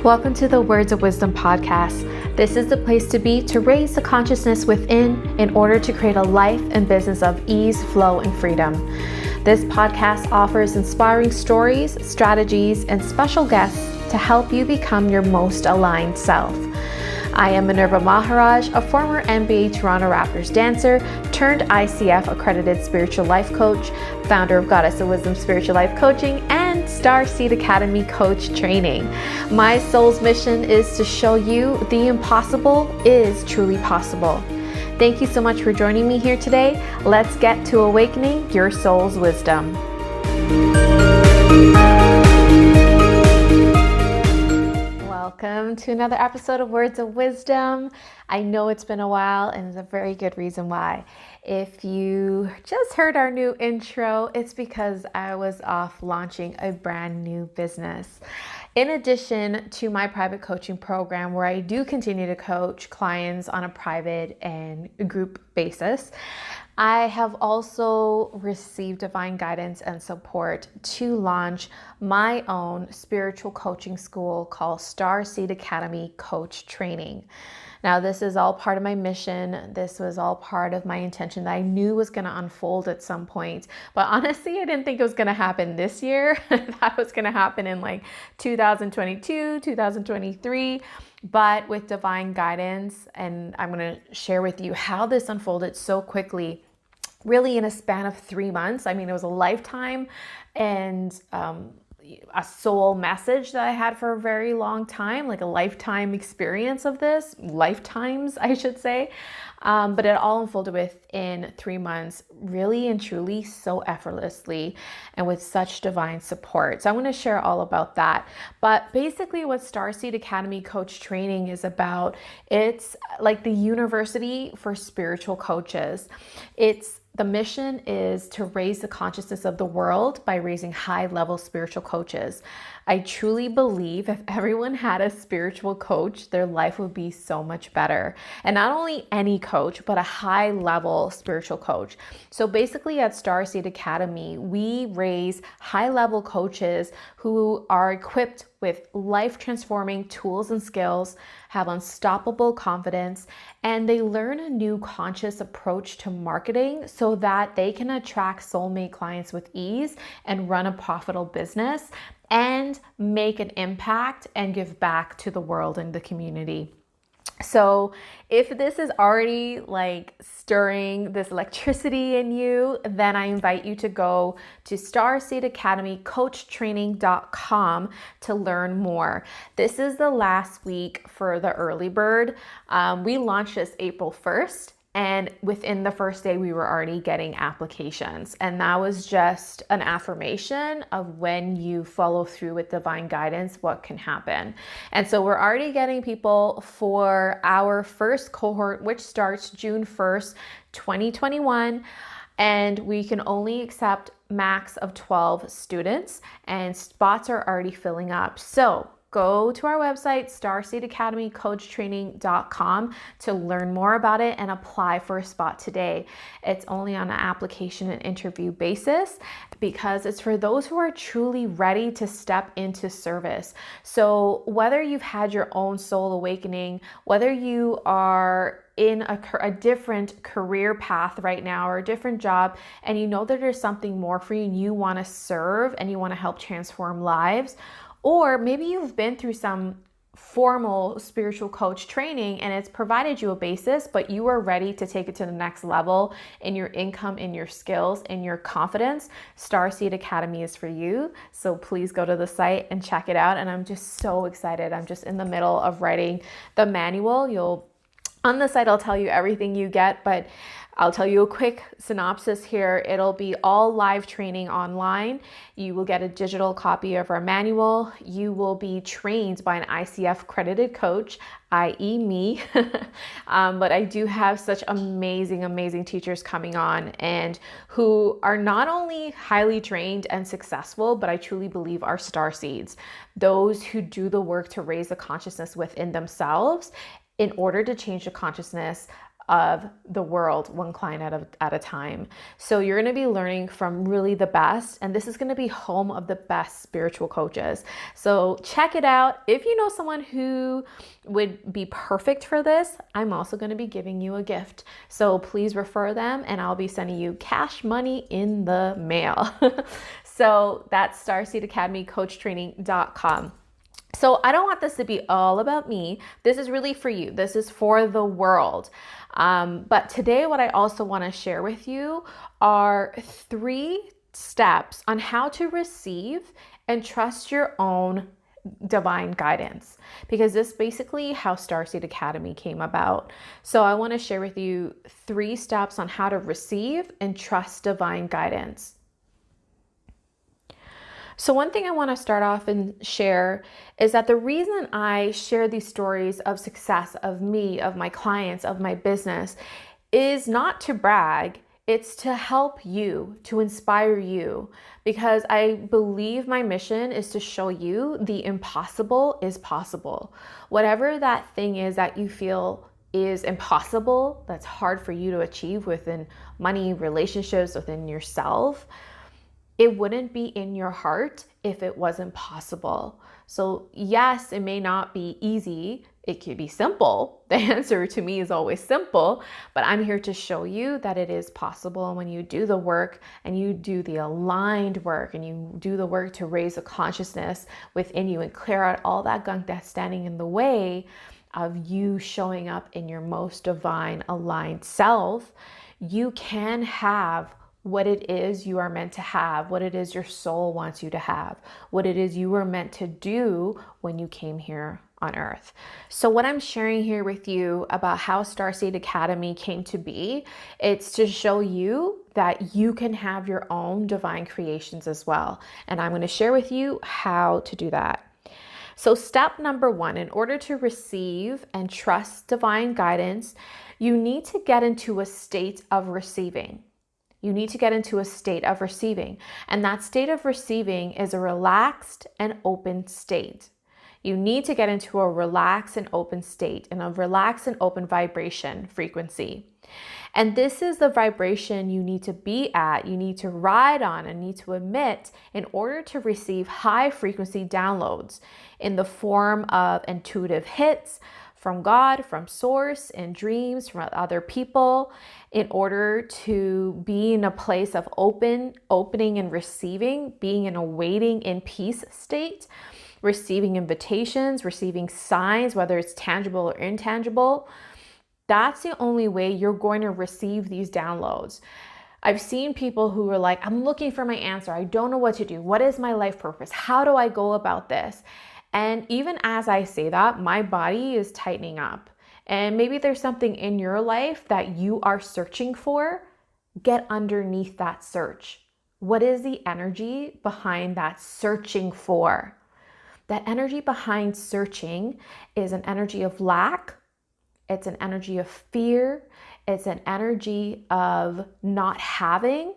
Welcome to the Words of Wisdom podcast. This is the place to be to raise the consciousness within in order to create a life and business of ease, flow, and freedom. This podcast offers inspiring stories, strategies, and special guests to help you become your most aligned self. I am Minerva Maharajh, a former NBA Toronto Raptors Dancer turned ICF accredited spiritual life coach, founder of Goddess of Wisdom Spiritual Life Coaching, and Starseed Academy Coach Training. My soul's mission is to show you the impossible is truly possible. Thank you so much for joining me here today. Let's get to awakening your soul's wisdom. Welcome to another episode of Words of Wisdom. I know it's been a while, and there's a very good reason why. If you just heard our new intro, it's because I was off launching a brand new business. In addition to my private coaching program, where I do continue to coach clients on a private and group basis, I have also received divine guidance and support to launch my own spiritual coaching school called Starseed Academy Coach Training. Now, this is all part of my mission. This was all part of my intention that I knew was going to unfold at some point. But honestly, I didn't think it was going to happen this year. I thought it was going to happen in like 2022, 2023. But with divine guidance, and I'm going to share with you how this unfolded so quickly, really in a span of 3 months. I mean, it was a lifetime and a soul message that I had for a very long time, like a lifetime experience of this, lifetimes, I should say. But it all unfolded within 3 months, really and truly so effortlessly and with such divine support. So I'm going to share all about that. But basically what Starseed Academy Coach Training is about, it's like the university for spiritual coaches. The mission is to raise the consciousness of the world by raising high-level spiritual coaches. I truly believe if everyone had a spiritual coach, their life would be so much better. And not only any coach, but a high-level spiritual coach. So basically at Starseed Academy, we raise high-level coaches who are equipped with life-transforming tools and skills, have unstoppable confidence, and they learn a new conscious approach to marketing so that they can attract soulmate clients with ease and run a profitable business and make an impact and give back to the world and the community. So if this is already like stirring this electricity in you, then I invite you to go to starseedacademycoachtraining.com to learn more. This is the last week for the early bird. We launched this April 1st. And within the first day, we were already getting applications. And that was just an affirmation of when you follow through with divine guidance, what can happen. And so we're already getting people for our first cohort, which starts June 1st, 2021. And we can only accept max of 12 students, and spots are already filling up. So go to our website, starseedacademycoachtraining.com, to learn more about it and apply for a spot today. It's only on an application and interview basis because it's for those who are truly ready to step into service. So whether you've had your own soul awakening, whether you are in a different career path right now or a different job, and you know that there's something more for you and you want to serve and you want to help transform lives, or maybe you've been through some formal spiritual coach training and it's provided you a basis, but you are ready to take it to the next level in your income, in your skills, in your confidence, Starseed Academy is for you. So please go to the site and check it out. And I'm just so excited. I'm just in the middle of writing the manual. On the site, I'll tell you everything you get, but I'll tell you a quick synopsis here. It'll be all live training online. You will get a digital copy of our manual. You will be trained by an ICF accredited coach, i.e. me. But I do have such amazing teachers coming on and who are not only highly trained and successful, but I truly believe are star seeds. Those who do the work to raise the consciousness within themselves in order to change the consciousness of the world, one client at a time. So you're going to be learning from really the best, and this is going to be home of the best spiritual coaches. So check it out. If you know someone who would be perfect for this, I'm also going to be giving you a gift. So please refer them, and I'll be sending you cash money in the mail. So that's starseedacademycoachtraining.com. So I don't want this to be all about me. This is really for you. This is for the world. But today, what I also want to share with you are 3 steps on how to receive and trust your own divine guidance, because this is basically how Starseed Academy came about. So I want to share with you 3 steps on how to receive and trust divine guidance. So one thing I want to start off and share is that the reason I share these stories of success of me, of my clients, of my business is not to brag. It's to help you, to inspire you, because I believe my mission is to show you the impossible is possible. Whatever that thing is that you feel is impossible, that's hard for you to achieve within money, relationships, within yourself, it wouldn't be in your heart if it wasn't possible. So yes, it may not be easy. It could be simple. The answer to me is always simple, but I'm here to show you that it is possible. And when you do the work and you do the aligned work and you do the work to raise a consciousness within you and clear out all that gunk that's standing in the way of you showing up in your most divine aligned self, you can have what it is you are meant to have, what it is your soul wants you to have, what it is you were meant to do when you came here on earth. So what I'm sharing here with you about how Starseed Academy came to be, it's to show you that you can have your own divine creations as well. And I'm going to share with you how to do that. So step number 1, in order to receive and trust divine guidance, you need to get into a state of receiving. You need to get into a state of receiving. And that state of receiving is a relaxed and open state. You need to get into a relaxed and open state and a relaxed and open vibration frequency. And this is the vibration you need to be at, you need to ride on and need to emit in order to receive high frequency downloads in the form of intuitive hits, from God, from source, in dreams, from other people, in order to be in a place of opening and receiving, being in a waiting in peace state, receiving invitations, receiving signs, whether it's tangible or intangible. That's the only way you're going to receive these downloads. I've seen people who are like, I'm looking for my answer. I don't know what to do. What is my life purpose? How do I go about this? And even as I say that, my body is tightening up. And maybe there's something in your life that you are searching for. Get underneath that search. What is the energy behind that searching for? That energy behind searching is an energy of lack. It's an energy of fear. It's an energy of not having.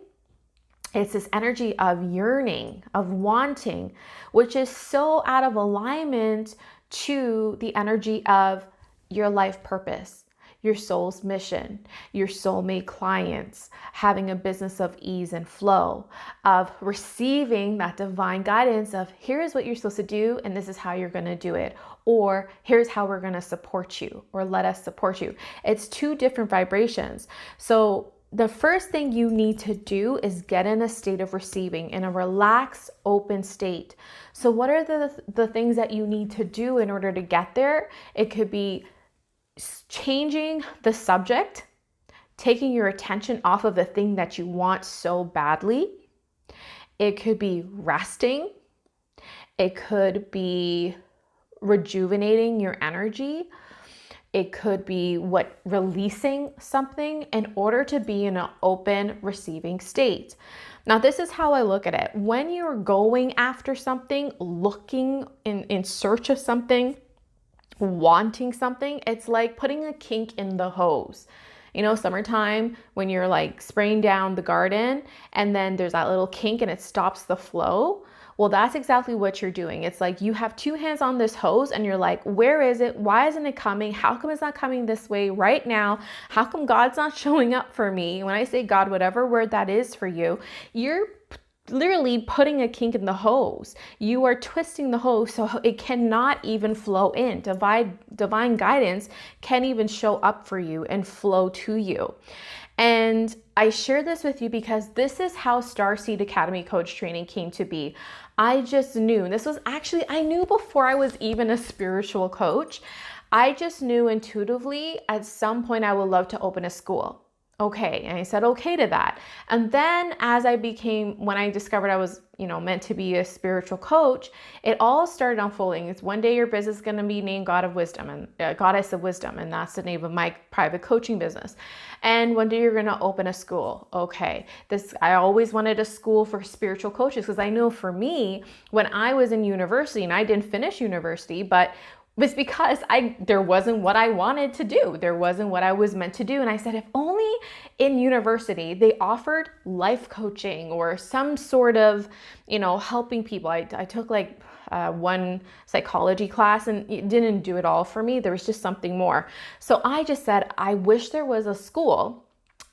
It's this energy of yearning, of wanting, which is so out of alignment to the energy of your life purpose, your soul's mission, your soulmate clients, having a business of ease and flow, of receiving that divine guidance of here's what you're supposed to do and this is how you're going to do it, or here's how we're going to support you, or let us support you. It's 2 different vibrations. So the first thing you need to do is get in a state of receiving, in a relaxed, open state. So what are the things that you need to do in order to get there? It could be changing the subject, taking your attention off of the thing that you want so badly. It could be resting. It could be rejuvenating your energy. It could be releasing something in order to be in an open receiving state. Now, this is how I look at it. When you're going after something, looking in search of something, wanting something, it's like putting a kink in the hose. You know, summertime when you're like spraying down the garden and then there's that little kink and it stops the flow. Well, that's exactly what you're doing. It's like you have two hands on this hose and you're like, where is it? Why isn't it coming? How come it's not coming this way right now? How come God's not showing up for me? When I say God, whatever word that is for you, you're literally putting a kink in the hose. You are twisting the hose so it cannot even flow in. Divine guidance can't even show up for you and flow to you. And I share this with you because this is how Starseed Academy Coach Training came to be. I just knew, and this was actually, I knew before I was even a spiritual coach. I just knew intuitively at some point I would love to open a school. Okay. And I said okay to that. And then when I discovered I was, meant to be a spiritual coach, it all started unfolding. It's one day your business is going to be named God of Wisdom and Goddess of Wisdom. And that's the name of my private coaching business. And one day you're going to open a school. Okay. I always wanted a school for spiritual coaches because I know for me, when I was in university, and I didn't finish university, but was because there wasn't what I wanted to do. There wasn't what I was meant to do. And I said, if only in university they offered life coaching or some sort of, helping people. I took one psychology class and it didn't do it all for me. There was just something more. So I just said, I wish there was a school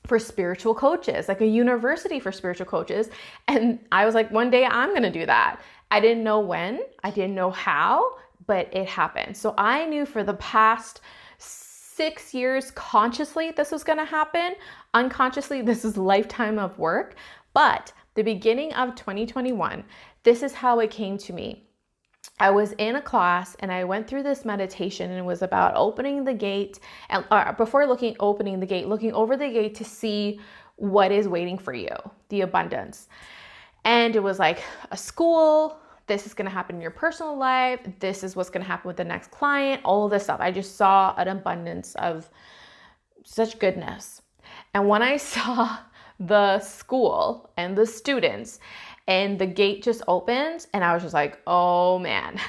for spiritual coaches, like a university for spiritual coaches. And I was like, one day I'm going to do that. I didn't know when, I didn't know how, but it happened. So I knew for the past 6 years, consciously, this was going to happen. Unconsciously, this is a lifetime of work. But the beginning of 2021, this is how it came to me. I was in a class and I went through this meditation, and it was about opening the gate, and looking over the gate to see what is waiting for you, the abundance. And it was like a school. This is going to happen in your personal life. This is what's going to happen with the next client, all of this stuff. I just saw an abundance of such goodness. And when I saw the school and the students and the gate just opened, and I was just like, oh man,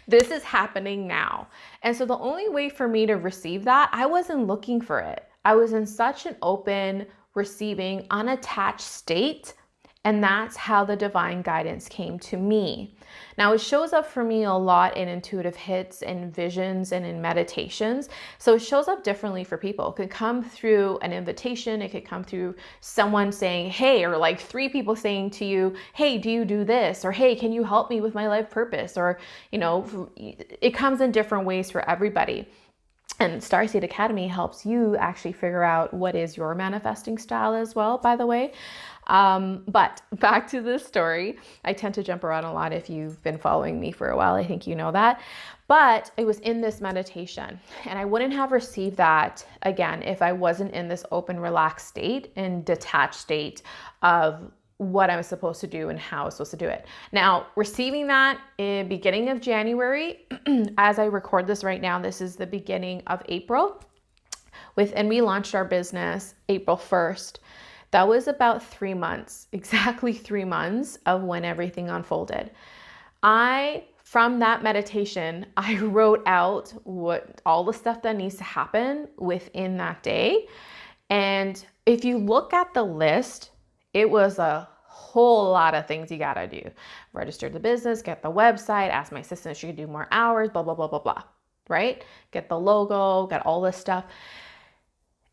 this is happening now. And so the only way for me to receive that, I wasn't looking for it. I was in such an open, receiving, unattached state. And that's how the divine guidance came to me. Now, it shows up for me a lot in intuitive hits and visions and in meditations. So it shows up differently for people. It could come through an invitation. It could come through someone saying, hey, or like 3 people saying to you, hey, do you do this? Or hey, can you help me with my life purpose? Or, it comes in different ways for everybody. And Starseed Academy helps you actually figure out what is your manifesting style as well, by the way. But back to this story. I tend to jump around a lot. If you've been following me for a while, I think you know that. But it was in this meditation, and I wouldn't have received that again if I wasn't in this open, relaxed state and detached state of what I'm supposed to do and how I'm supposed to do it. Now, receiving that in beginning of January, as I record this right now, this is the beginning of April, and we launched our business April 1st. That was about 3 months, exactly 3 months of when everything unfolded. From that meditation, I wrote out all the stuff that needs to happen within that day. And if you look at the list, it was a whole lot of things you gotta do. Register the business, get the website, ask my assistant if she could do more hours, blah, blah, blah, blah, blah, right? Get the logo, get all this stuff.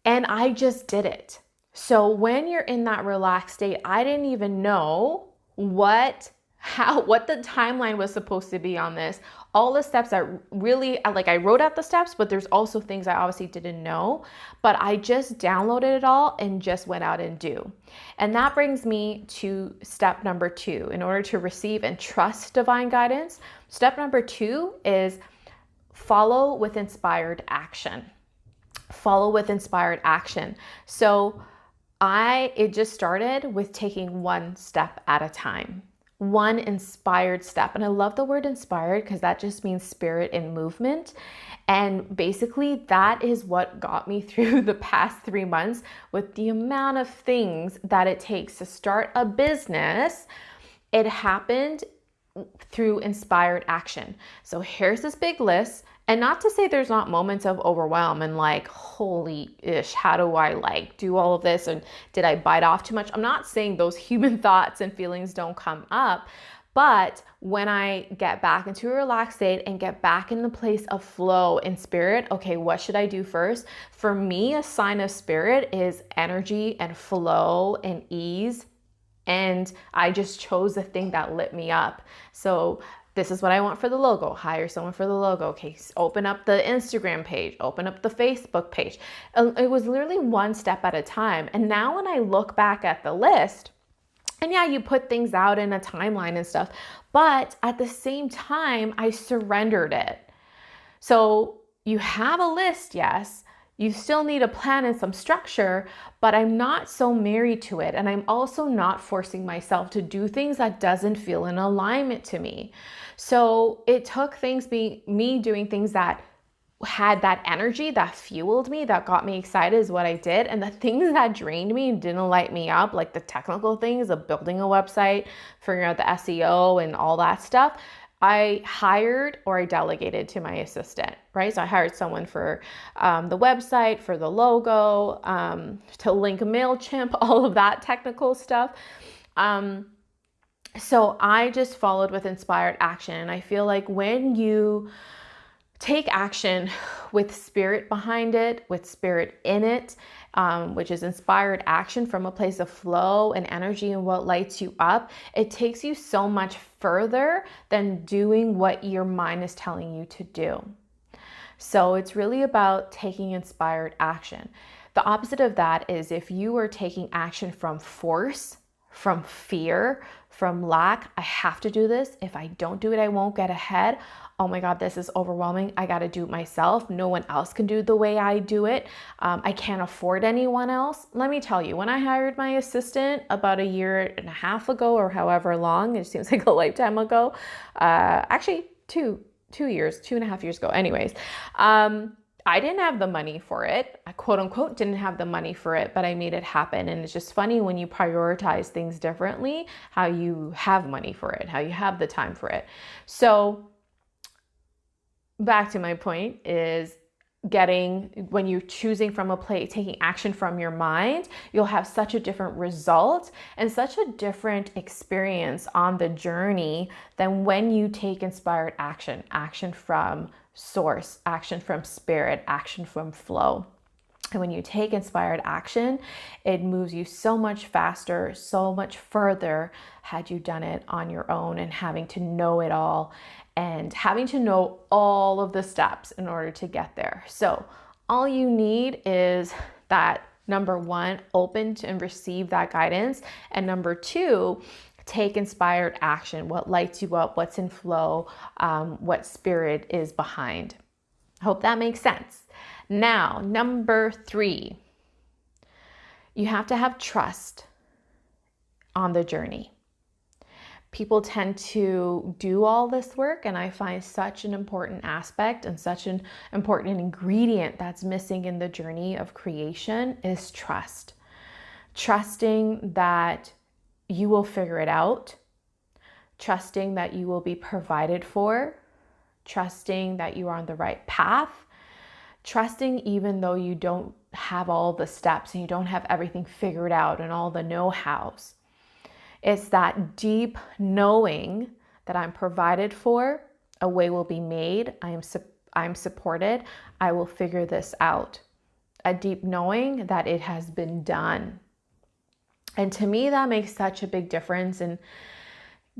And I just did it. So when you're in that relaxed state, I didn't even know what the timeline was supposed to be on this. All the steps that really, I wrote out the steps, but there's also things I obviously didn't know, but I just downloaded it all and just went out and do. And that brings me to step number 2. In order to receive and trust divine guidance, step number 2 is follow with inspired action. Follow with inspired action. So it just started with taking one step at a time, one inspired step. And I love the word inspired because that just means spirit in movement. And basically that is what got me through the past 3 months with the amount of things that it takes to start a business. It happened through inspired action. So here's this big list. And not to say there's not moments of overwhelm and holy ish, how do I do all of this? And did I bite off too much? I'm not saying those human thoughts and feelings don't come up, But when I get back into a relaxed state and get back in the place of flow in spirit, okay, what should I do first? For me, a sign of spirit is energy and flow and ease. And I just chose the thing that lit me up. So this is what I want for the logo. Hire someone for the logo. Okay, open up the Instagram page, open up the Facebook page. It was literally one step at a time. And now when I look back at the list, and yeah, you put things out in a timeline and stuff, but at the same time, I surrendered it. So you have a list, yes. You still need a plan and some structure, but I'm not so married to it. And I'm also not forcing myself to do things that doesn't feel in alignment to me. So it took me doing things that had that energy, that fueled me, that got me excited is what I did. And the things that drained me and didn't light me up, like the technical things of building a website, figuring out the SEO and all that stuff, I hired or I delegated to my assistant, right? So I hired someone for the website, for the logo, to link MailChimp, all of that technical stuff. So I just followed with inspired action. And I feel like when you take action with spirit behind it, with spirit in it, which is inspired action from a place of flow and energy and what lights you up, it takes you so much further than doing what your mind is telling you to do. So it's really about taking inspired action. The opposite of that is if you are taking action from force, from fear, from lack, I have to do this. If I don't do it, I won't get ahead. Oh my God, this is overwhelming. I got to do it myself. No one else can do it the way I do it. I can't afford anyone else. Let me tell you, when I hired my assistant about a year and a half ago or however long, it seems like a lifetime ago, actually 2.5 years ago. Anyways, I didn't have the money for it. I quote unquote didn't have the money for it, but I made it happen. And it's just funny when you prioritize things differently, how you have money for it, how you have the time for it. So back to my point is when you're choosing from a place, taking action from your mind, you'll have such a different result and such a different experience on the journey than when you take inspired action from source, action from spirit, action from flow. And when you take inspired action, it moves you so much faster, so much further had you done it on your own and having to know it all and having to know all of the steps in order to get there. So all you need is that number one, open to and receive that guidance. And number two, take inspired action. What lights you up, what's in flow, what spirit is behind. I hope that makes sense. Now, number three, you have to have trust on the journey. People tend to do all this work, and I find such an important aspect and such an important ingredient that's missing in the journey of creation is trust. Trusting that you will figure it out, trusting that you will be provided for, trusting that you are on the right path, trusting even though you don't have all the steps and you don't have everything figured out and all the know-hows. It's that deep knowing that I'm provided for, a way will be made, I'm supported, I will figure this out. A deep knowing that it has been done. And to me, that makes such a big difference and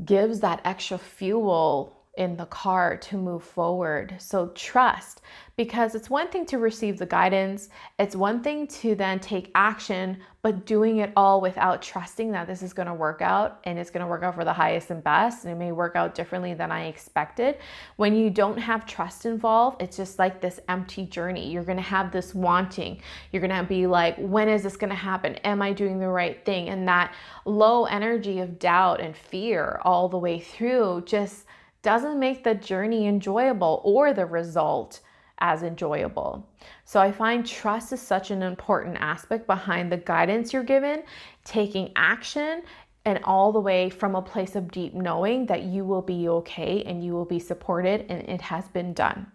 gives that extra fuel in the car to move forward. So trust, because it's one thing to receive the guidance. It's one thing to then take action, but doing it all without trusting that this is going to work out and it's going to work out for the highest and best. And it may work out differently than I expected. When you don't have trust involved, it's just like this empty journey. You're going to have this wanting. You're going to be like, when is this going to happen? Am I doing the right thing? And that low energy of doubt and fear all the way through just doesn't make the journey enjoyable or the result as enjoyable. So I find trust is such an important aspect behind the guidance you're given, taking action, and all the way from a place of deep knowing that you will be okay and you will be supported and it has been done.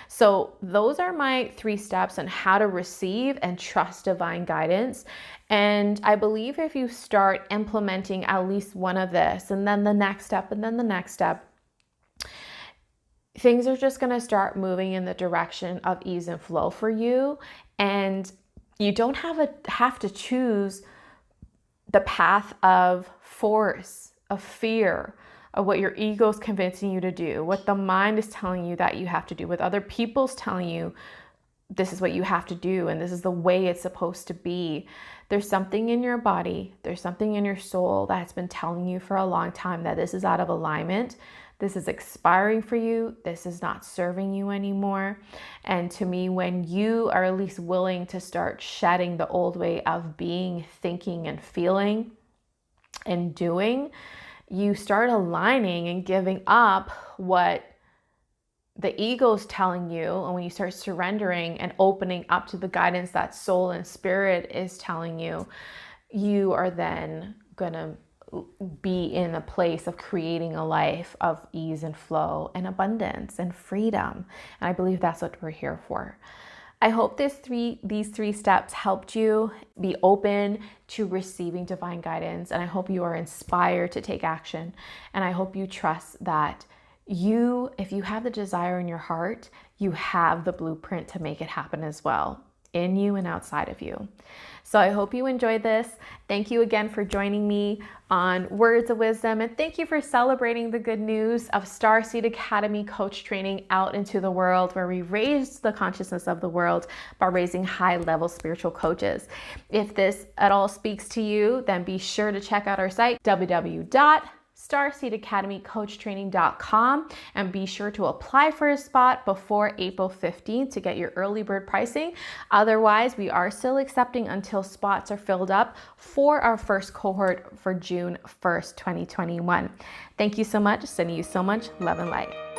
So those are my 3 steps on how to receive and trust divine guidance. And I believe if you start implementing at least one of this, and then the next step, and then the next step, things are just going to start moving in the direction of ease and flow for you. And you don't have to choose the path of force, of fear, of what your ego is convincing you to do, what the mind is telling you that you have to do, what other people's telling you this is what you have to do and this is the way it's supposed to be. There's something in your body, there's something in your soul that's been telling you for a long time that this is out of alignment. This is expiring for you. This is not serving you anymore. And to me, when you are at least willing to start shedding the old way of being, thinking, and feeling and doing, you start aligning and giving up what the ego is telling you. And when you start surrendering and opening up to the guidance that soul and spirit is telling you, you are then going to be in a place of creating a life of ease and flow and abundance and freedom. And I believe that's what we're here for. I hope these three steps helped you be open to receiving divine guidance. And I hope you are inspired to take action. And I hope you trust that if you have the desire in your heart, you have the blueprint to make it happen as well, in you and outside of you. So I hope you enjoyed this. Thank you again for joining me on Words of Wisdom, and thank you for celebrating the good news of Starseed Academy Coach Training out into the world, where we raise the consciousness of the world by raising high-level spiritual coaches. If this at all speaks to you, then be sure to check out our site, www.starseedacademycoachtraining.com, and be sure to apply for a spot before April 15th to get your early bird pricing. Otherwise, we are still accepting until spots are filled up for our first cohort for June 1st, 2021. Thank you so much. Sending you so much love and light.